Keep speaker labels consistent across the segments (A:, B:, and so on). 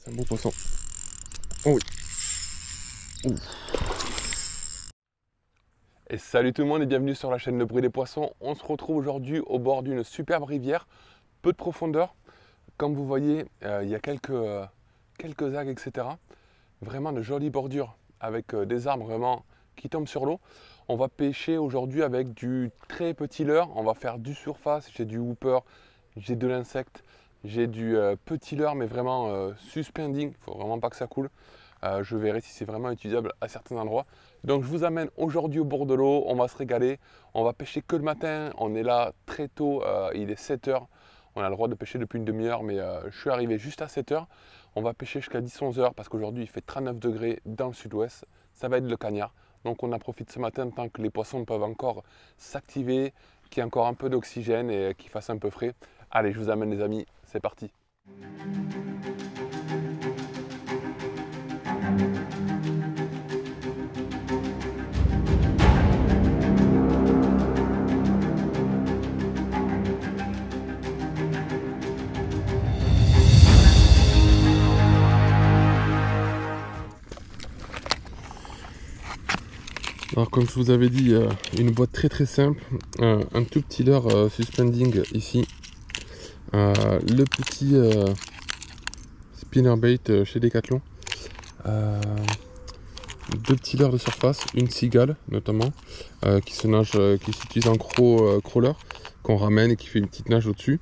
A: C'est un beau poisson. Oh oui. Ouh. Et salut tout le monde et bienvenue sur la chaîne Le Bruit des Poissons. On se retrouve aujourd'hui au bord d'une superbe rivière, peu de profondeur. Comme vous voyez, il y a quelques algues, etc. Vraiment de jolies bordures avec des arbres vraiment qui tombent sur l'eau. On va pêcher aujourd'hui avec du très petit leurre. On va faire du surface. J'ai du whooper, j'ai de l'insecte, j'ai du petit leurre mais vraiment suspending. Il ne faut vraiment pas que ça coule. Je verrai si c'est vraiment utilisable à certains endroits. Donc je vous amène aujourd'hui au bord de l'eau, on va se régaler, on va pêcher que le matin, on est là très tôt, il est 7 h, on a le droit de pêcher depuis une demi-heure, mais je suis arrivé juste à 7 h. On va pêcher jusqu'à 10-11 h parce qu'aujourd'hui il fait 39 degrés dans le sud-ouest, ça va être le cagnard. Donc on en profite ce matin tant que les poissons peuvent encore s'activer, qu'il y ait encore un peu d'oxygène et qu'il fasse un peu frais. Allez, je vous amène les amis, c'est parti. Alors comme je vous avais dit, une boîte très simple, un tout petit leurre suspending ici, le petit spinnerbait chez Decathlon, deux petits leurres de surface, une cigale notamment, qui s'utilise en crawler, qu'on ramène et qui fait une petite nage au-dessus.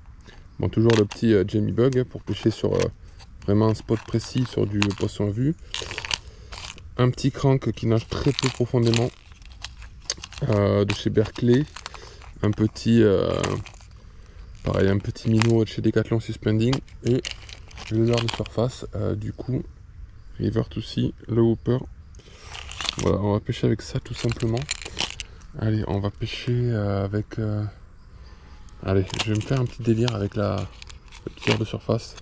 A: Bon, toujours le petit Jamie Bug pour pêcher sur vraiment un spot précis sur du poisson à vue. Un petit crank qui nage très peu profondément de chez Berkeley, un petit pareil, un petit minnow de chez Decathlon suspending et le leurre de surface du coup River to Sea, le whooper. Voilà, on va pêcher avec ça tout simplement. Allez, on va pêcher avec allez, je vais me faire un petit délire avec le petit leurre de surface,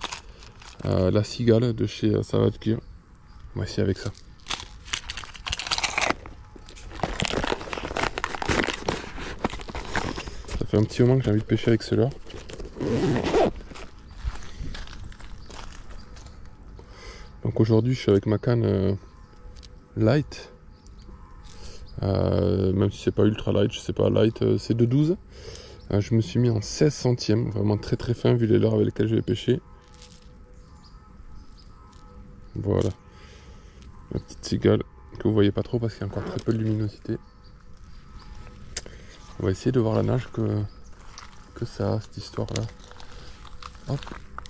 A: la cigale de chez Savage Gear. On va essayer avec ça. Ça fait un petit moment que j'ai envie de pêcher avec ce leurre. Donc aujourd'hui je suis avec ma canne light, même si c'est pas ultra light, je sais pas, light c'est de 12. Je me suis mis en 16 centièmes, vraiment très fin vu les leurres avec lesquels je vais pêcher. Voilà, la petite cigale que vous voyez pas trop parce qu'il y a encore très peu de luminosité. On va essayer de voir la nage que ça a cette histoire là. Hop,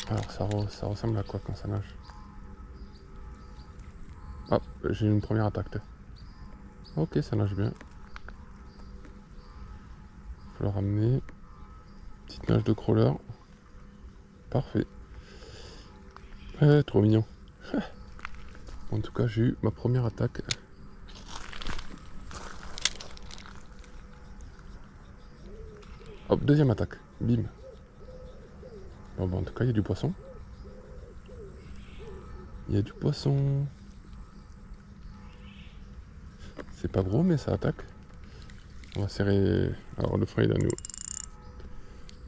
A: alors ça ressemble à quoi quand ça nage? Hop, j'ai une première attaque là. Ok, ça nage bien. Faut le ramener. Petite nage de crawler. Parfait. Trop mignon. En tout cas, j'ai eu ma première attaque. Hop, deuxième attaque. Bim. Bon, en tout cas, il y a du poisson. Il y a du poisson. C'est pas gros, mais ça attaque. On va serrer. Alors, le frein il est à nous.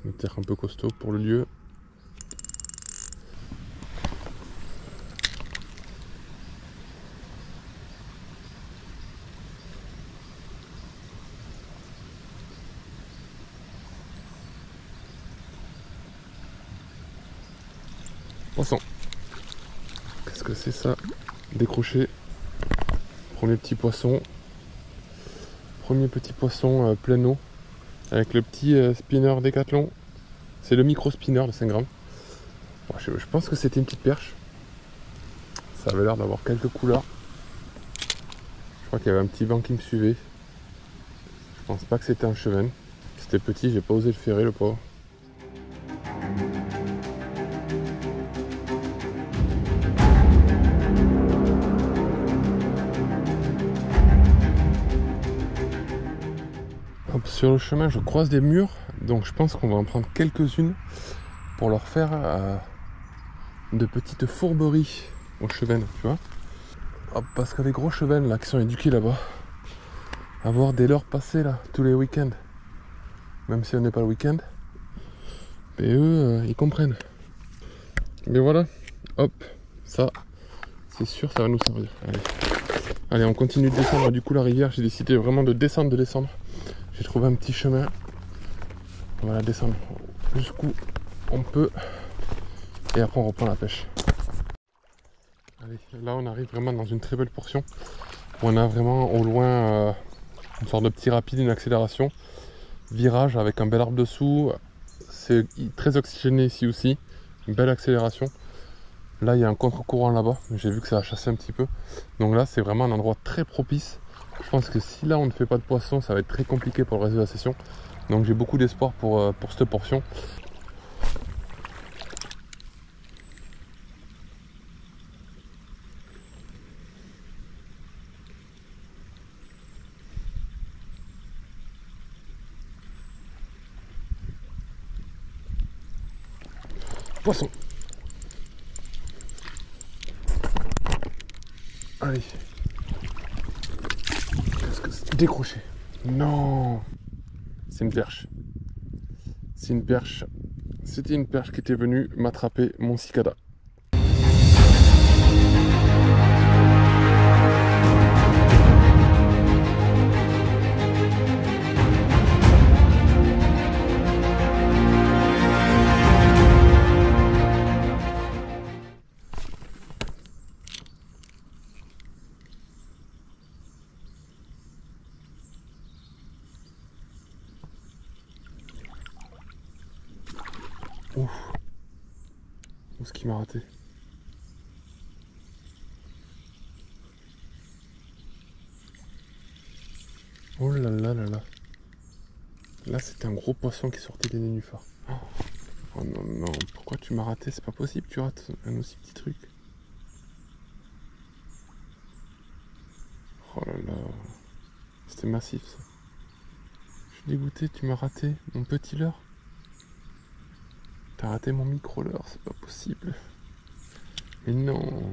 A: Une terre un peu costaud pour le lieu. Poisson. Qu'est-ce que c'est ça? Décroché. Premier petit poisson. Premier petit poisson plein eau. Avec le petit spinner Decathlon. C'est le micro spinner de 5 grammes. Bon, je pense que c'était une petite perche. Ça avait l'air d'avoir quelques couleurs. Je crois qu'il y avait un petit vent qui me suivait. Je pense pas que c'était un chevenne. C'était petit, j'ai pas osé le ferrer le pauvre. Hop, sur le chemin, je croise des murs, donc je pense qu'on va en prendre quelques-unes pour leur faire de petites fourberies aux chevennes, tu vois. Hop, parce que les gros chevennes là qui sont éduqués là-bas, avoir des leurres passées là tous les week-ends, même si on n'est pas le week-end, et eux ils comprennent. Mais voilà, hop, Ça, c'est sûr, ça va nous servir. Allez, on continue de descendre du coup la rivière. J'ai décidé vraiment de descendre, J'ai trouvé un petit chemin. On va la descendre jusqu'où on peut. Et après on reprend la pêche. Allez, là on arrive vraiment dans une très belle portion. On a vraiment au loin une sorte de petit rapide, une accélération. Virage avec un bel arbre dessous. C'est très oxygéné ici aussi. Une belle accélération. Là il y a un contre-courant là-bas. J'ai vu que ça a chassé un petit peu. Donc là c'est vraiment un endroit très propice. Je pense que si là on ne fait pas de poisson, ça va être très compliqué pour le reste de la session. Donc j'ai beaucoup d'espoir pour cette portion. Poisson. Allez. Qu'est-ce que c'est ? Décroché. Non. C'est une perche. C'est une perche. C'était une perche qui était venue m'attraper mon cicada. Ouf. Où est-ce qu'il m'a raté? Oh là là là là. Là c'était un gros poisson qui sortait des nénuphars. Oh non non, pourquoi tu m'as raté? C'est pas possible, tu rates un aussi petit truc. Oh là là. C'était massif ça. Je suis dégoûté, tu m'as raté mon petit leurre. T'as raté mon micro-leurre, c'est pas possible. Mais non.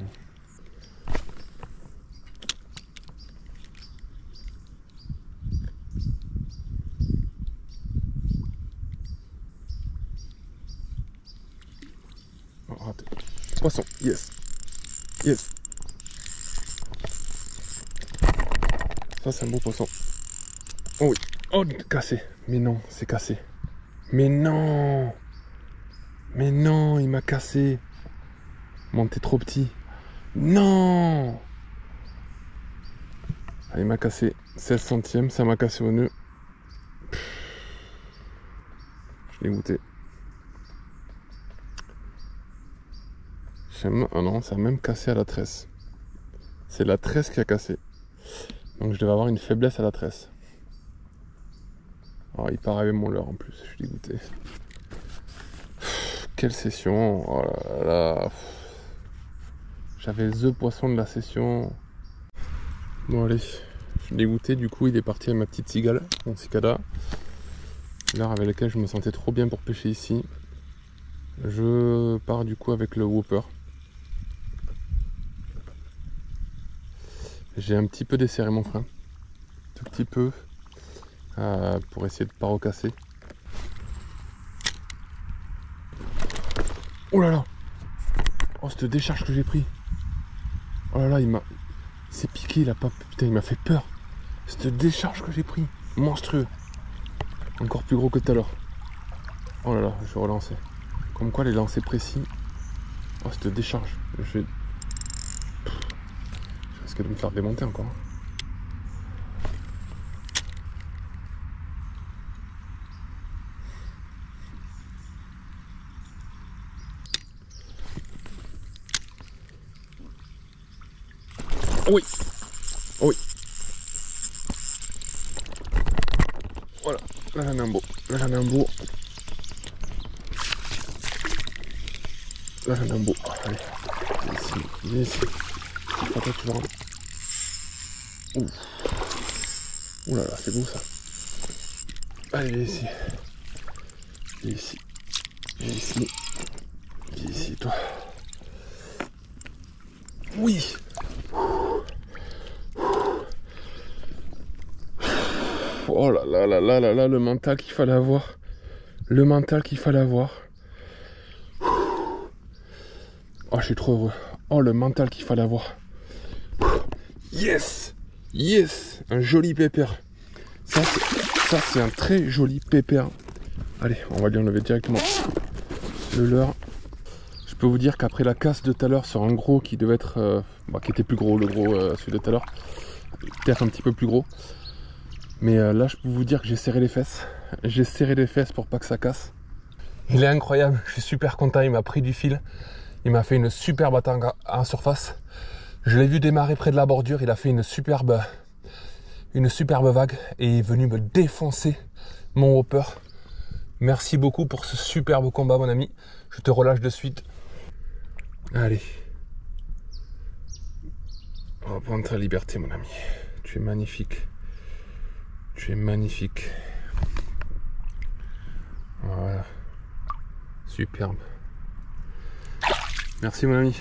A: Oh, raté. Poisson, yes. Yes. Ça c'est un beau poisson. Oh oui. Oh, cassé. Mais non, c'est cassé. Mais non. Mais non, il m'a cassé. Bon, t'es trop petit. Non. Ah, il m'a cassé 16 centièmes, ça m'a cassé au nœud. Je l'ai goûté. Ah non, ça a même cassé à la tresse. C'est la tresse qui a cassé. Donc je devais avoir une faiblesse à la tresse. Oh, il part avec mon leurre en plus, je suis dégoûté. Quelle session. Oh là là. J'avais the poisson de la session. Bon allez, je suis dégoûté, du coup il est parti avec ma petite cigale, mon cicada. L'heure avec laquelle je me sentais trop bien pour pêcher ici. Je pars du coup avec le whopper. J'ai un petit peu desserré mon frein. Tout petit peu. Pour essayer de ne pas recasser. Oh là là. Oh cette décharge que j'ai pris. Oh là là, il s'est piqué, il a pas. Putain, il m'a fait peur. Cette décharge que j'ai pris. Monstrueux. Encore plus gros que tout à l'heure. Oh là là, je vais relancer. Comme quoi les lancers précis. Oh cette décharge. Je risque de me faire démonter encore. Oh oui. Oh oui. Voilà. Là j'en ai un beau. Là j'en ai un beau. Là j'en ai un beau. Allez. Viens ici. Viens ici. Attends, tu vas. Ouh là là, c'est beau ça. Allez, viens ici. Viens ici. Viens ici. Viens ici, toi. Oui. Oh là là là là là là, le mental qu'il fallait avoir. Le mental qu'il fallait avoir. Oh, je suis trop heureux. Oh, le mental qu'il fallait avoir. Yes! Yes! Un joli pépère. Ça, c'est un très joli pépère. Allez, on va lui enlever directement le leurre. Je peux vous dire qu'après la casse de tout à l'heure sur un gros qui devait être... qui était plus gros, le gros, celui de tout à l'heure. Peut-être un petit peu plus gros. Mais là, je peux vous dire que j'ai serré les fesses. J'ai serré les fesses pour pas que ça casse. Il est incroyable, je suis super content. Il m'a pris du fil. Il m'a fait une superbe attaque en surface. Je l'ai vu démarrer près de la bordure. Il a fait une superbe vague et il est venu me défoncer mon hopper. Merci beaucoup pour ce superbe combat, mon ami. Je te relâche de suite. Allez. On va prendre ta liberté, mon ami. Tu es magnifique. Tu es magnifique. Voilà. Superbe. Merci, mon ami.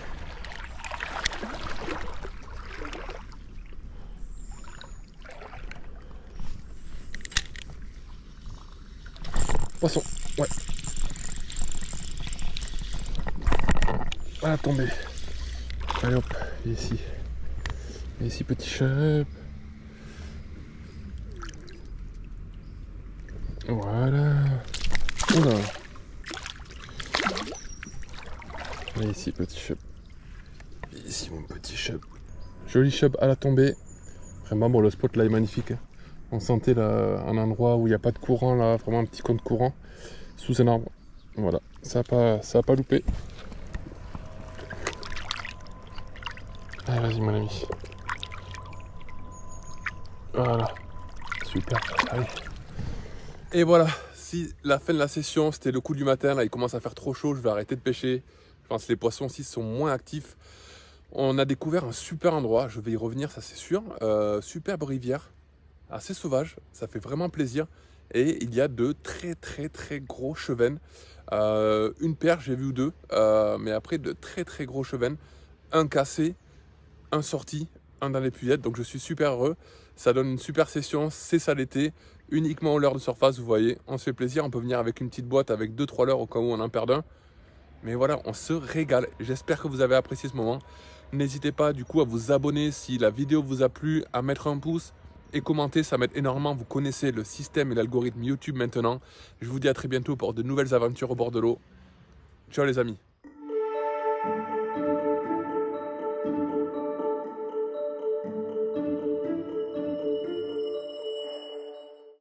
A: Poisson, ouais. Voilà, tombé. Allez hop, il est ici. Il est ici, petit chef. Voilà. Oula. Il est ici, petit chef. Ici, mon petit chef. Joli chef à la tombée. Vraiment, bon, le spot là est magnifique. On sentait là un endroit où il n'y a pas de courant, là, vraiment un petit compte courant, sous un arbre. Voilà, ça a pas loupé. Allez, vas-y, mon ami. Voilà, super, allez. Et voilà, si la fin de la session, c'était le coup du matin, là, il commence à faire trop chaud, je vais arrêter de pêcher. Je pense que les poissons aussi sont moins actifs. On a découvert un super endroit, je vais y revenir, ça c'est sûr. Superbe rivière, assez sauvage, ça fait vraiment plaisir. Et il y a de très gros chevennes. Une paire, j'ai vu deux, mais après de très gros chevennes. Un cassé, un sorti, un dans l'épuisette. Donc je suis super heureux. Ça donne une super session, c'est ça l'été. Uniquement au leurre de surface, vous voyez. On se fait plaisir, on peut venir avec une petite boîte avec 2-3 leurres au cas où on en perd un. Mais voilà, on se régale. J'espère que vous avez apprécié ce moment. N'hésitez pas du coup à vous abonner si la vidéo vous a plu, à mettre un pouce et commenter, ça m'aide énormément. Vous connaissez le système et l'algorithme YouTube maintenant. Je vous dis à très bientôt pour de nouvelles aventures au bord de l'eau. Ciao les amis.